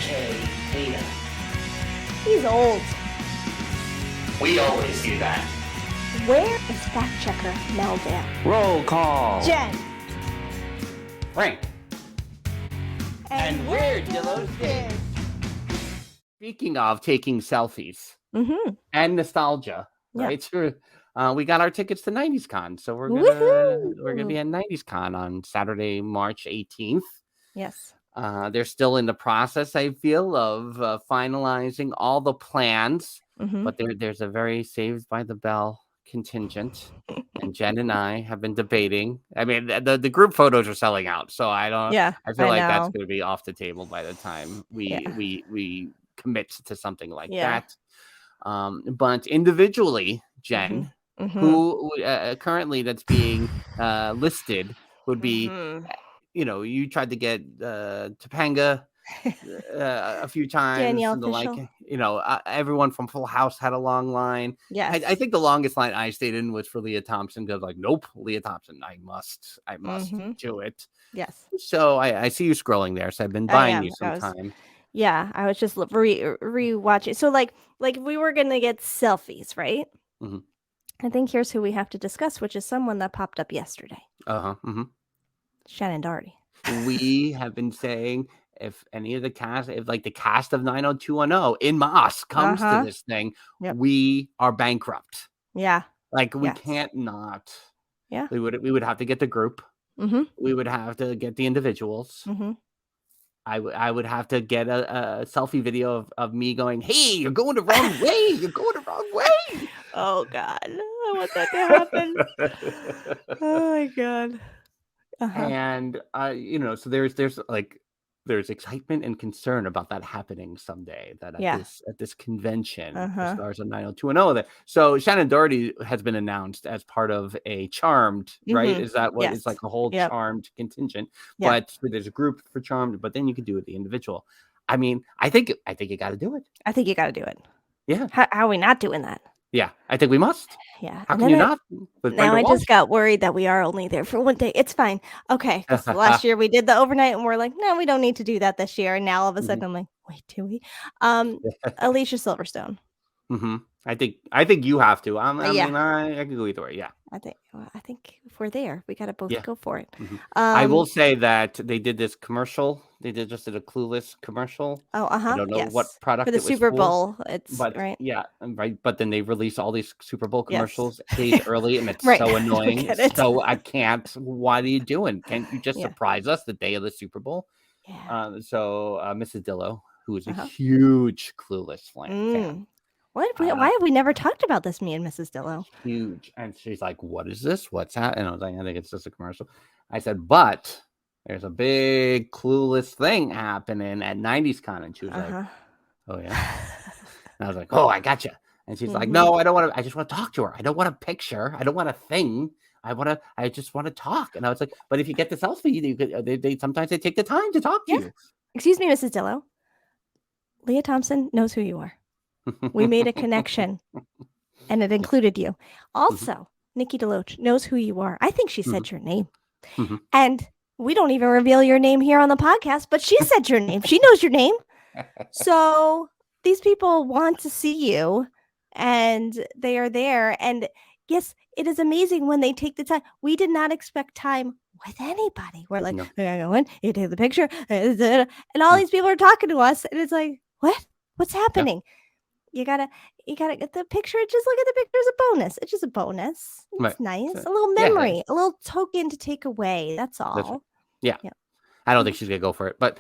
Hey, Tina. He's old. We always do that. Where is fact checker Melville? Roll call. Jen. Frank. And we're Dillos. Speaking of taking selfies and nostalgia, right? So, we got our tickets to 90's Con, so we're gonna be at 90's Con on Saturday, March 18th. Yes. They're still in the process, I feel, of finalizing all the plans, but there's a very Saved by the Bell contingent, and Jen and I have been debating. I mean, the group photos are selling out, so I feel like that's going to be off the table by the time we commit to something like that. But individually, Jen, who currently that's being listed would be. You tried to get Topanga a few times. Danielle and the Fishel. like, everyone from Full House had a long line. Yes. I think the longest line I stayed in was for Leah Thompson because, like, nope, Leah Thompson, I must do it. Yes. So I see you scrolling there. So I've been buying you some time. Yeah, I was just rewatching. So like we were gonna get selfies, right? I think here's who we have to discuss, which is someone that popped up yesterday. Shannon Doherty. We have been saying if any of the cast, if like the cast of 90210 in Moss comes to this thing, we are bankrupt. Yeah. Like we can't not. Yeah. We would have to get the group. We would have to get the individuals. I would have to get a selfie video of me going, "Hey, you're going the wrong way. You're going the wrong way." Oh God, I want that to happen. Oh my God. And so there's excitement and concern about that happening someday. That at this convention, the stars of 90210. So Shannon Doherty has been announced as part of a Charmed, right? Is that what it's like a whole Charmed contingent? But there's a group for Charmed, but then you could do it the individual. I mean, I think you got to do it. I think you got to do it. Yeah. How are we not doing that? Yeah, I think we must. Yeah. How can you not? Now I just got worried that we are only there for one day. It's fine. Okay. Because last year we did the overnight and we're like, no, we don't need to do that this year. And now all of a sudden I'm like, wait, do we? Alicia Silverstone. I think you have to. I mean, I can go either way. Yeah. I think if we're there, we got to both go for it. I will say that they did this commercial. They just did a Clueless commercial. I don't know what product for the Super Bowl. It's right. Yeah, right. But then they release all these Super Bowl commercials days early, and it's right. so annoying. So I can't. What are you doing? Can't you just surprise us the day of the Super Bowl? Yeah. So Mrs. Dillo, who is a huge Clueless fan. Why have we never talked about this, me and Mrs. Dillo? Huge. And she's like, what is this? What's that? And I was like, I think it's just a commercial. I said, but there's a big Clueless thing happening at 90's Con. And she was like, oh, yeah. And I was like, oh, I gotcha. And she's like, no, I don't want to. I just want to talk to her. I don't want a picture. I don't want a thing. I just want to talk. And I was like, but if you get the selfie, they sometimes they take the time to talk to you. Excuse me, Mrs. Dillo. Leah Thompson knows who you are. We made a connection, and it included you. Also, Nikki DeLoach knows who you are. I think she said your name. And we don't even reveal your name here on the podcast, but she said your name. She knows your name. So these people want to see you, and they are there. And yes, it is amazing when they take the time. We did not expect time with anybody. We're like, you take the picture, and all these people are talking to us, and it's like, what? What's happening? You gotta get the picture. Just look at the picture as a bonus. It's just a bonus. It's nice. A little memory, a little token to take away. That's all. That's right. Yeah. I don't think she's gonna go for it, but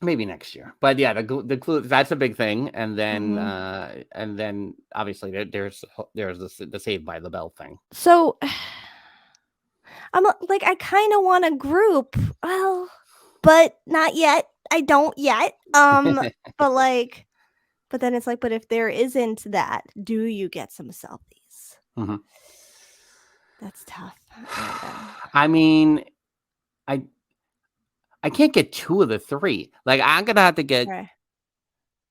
maybe next year. But yeah, the clue, that's a big thing. And then obviously there's the Saved by the Bell thing. So I'm like, I kind of want a group. Well, but not yet. I don't yet. But then it's like, but if there isn't that, do you get some selfies? That's tough. I mean, I can't get two of the three. Like, I'm gonna have to get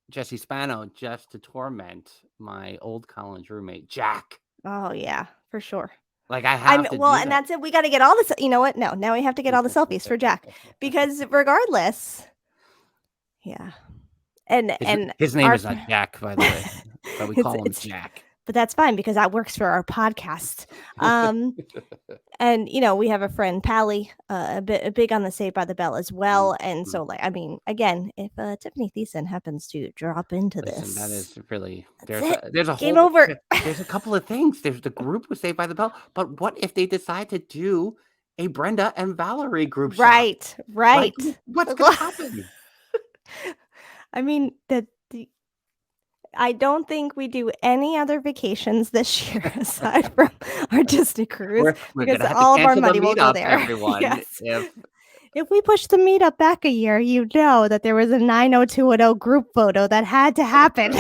Jesse Spano just to torment my old college roommate, Jack. Oh yeah, for sure. Like I have to. Well, and that's it. We got to get all this. You know what? No, now we have to get all the selfies for Jack because regardless, Yeah. And his name is not Jack, by the way, but we call him Jack. But that's fine because that works for our podcast. And we have a friend, Pally, a big on the Saved by the Bell as well. And so, like, I mean, again, if Tiffany Thiessen happens to drop into this, that is really there's a game over. There's a couple of things. There's the group with Saved by the Bell, but what if they decide to do a Brenda and Valerie group shot? Right. Like, what's going to happen? I mean, I don't think we do any other vacations this year aside from our Disney cruise because all of our money will go there. Everyone, yes. If we push the meetup back a year, you know that there was a 90210 group photo that had to happen.